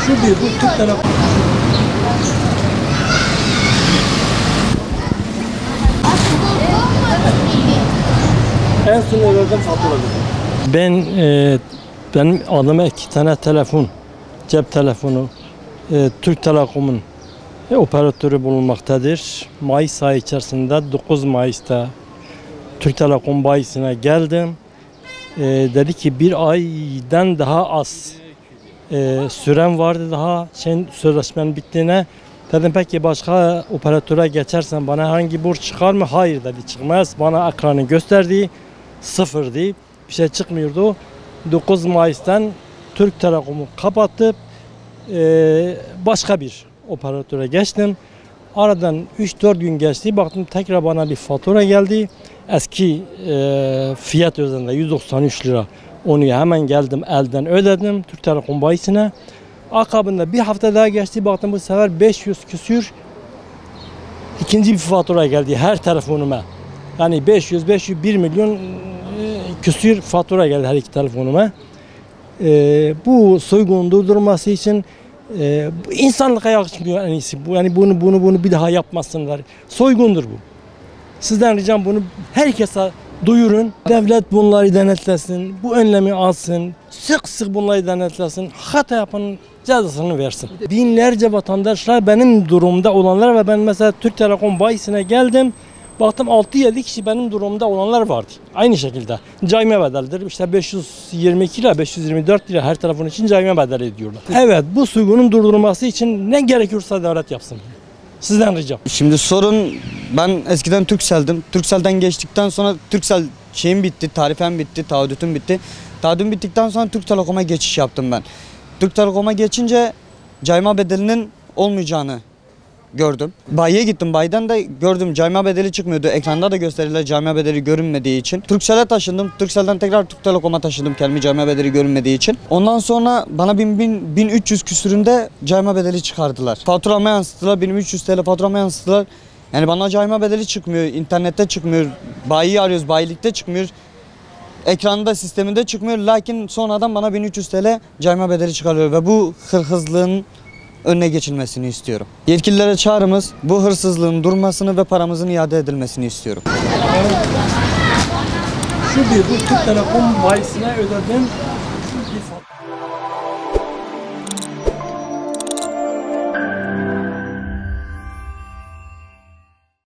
Şu bir, bu Türk Telekom. En son ödedim faturaları. Benim adıma 2 tane telefon, cep telefonu, Türk Telekom'un operatörü bulunmaktadır. Mayıs ayı içerisinde 9 Mayıs'ta Türk Telekom bayisine geldim. Dedi ki bir aydan daha az süren vardı daha sözleşmenin bittiğine. Dedim peki başka operatöre geçersen bana hangi borç çıkar mı? Hayır dedi, çıkmaz. Bana ekranı gösterdi, sıfırdı, bir şey çıkmıyordu. 9 Mayıs'tan Türk Telekom'u kapatıp başka bir operatöre geçtim. Aradan 3-4 gün geçti, baktım tekrar bana bir fatura geldi. Eski fiyat üzerinde 193 lira. Onu hemen geldim elden ödedim Türk Telekom bayisine. Akabinde bir hafta daha geçti, baktım bu sefer 500 küsür ikinci bir fatura geldi her telefonuma. Yani 500 1 milyon küsür fatura geldi her iki telefonuma. Bu soygunun durdurulması için insanlığa yakışmıyor en iyisi. Yani bunu bir daha yapmasınlar. Soygundur bu. Sizden ricam bunu herkese duyurun. Devlet bunları denetlesin, bu önlemi alsın, sık sık bunları denetlesin, hata yapanın cezasını versin. Binlerce vatandaşlar benim durumda olanlar ve ben mesela Türk Telekom bayisine geldim, baktım 6-7 kişi benim durumda olanlar vardı. Aynı şekilde cayma bedelidir. İşte 522 lira, 524 lira her telefon için cayma bedeli ediyorlar. Evet, bu soygunun durdurulması için ne gerekiyorsa devlet yapsın. Sizden ricam. Şimdi sorun, ben eskiden Turkcell'dim. Turkcell'den geçtikten sonra Turkcell şeyim bitti, tarifem bitti, taahhütüm bitti. Taahhütüm bittikten sonra Türk Telekom'a geçiş yaptım ben. Türk Telekom'a geçince cayma bedelinin olmayacağını gördüm. Bayiye gittim, bayiden de gördüm cayma bedeli çıkmıyordu. Ekranda da gösterilen cayma bedeli görünmediği için. Turkcell'e taşındım. Turkcell'den tekrar Türk Telekom'a taşındım kendimi cayma bedeli görünmediği için. Ondan sonra bana 1300 küsüründe cayma bedeli çıkardılar. Faturama yansıttılar, 1300 TL faturama yansıttılar. Yani bana cayma bedeli çıkmıyor, internette çıkmıyor, bayiyi arıyoruz, bayilikte çıkmıyor. Ekranda, sisteminde çıkmıyor. Lakin sonradan bana 1300 TL cayma bedeli çıkarıyor ve bu hırsızlığın önüne geçilmesini istiyorum. Yetkililere çağrımız bu hırsızlığın durmasını ve paramızın iade edilmesini istiyorum. Şu bir, bu Türk Telekom bayisine ödedim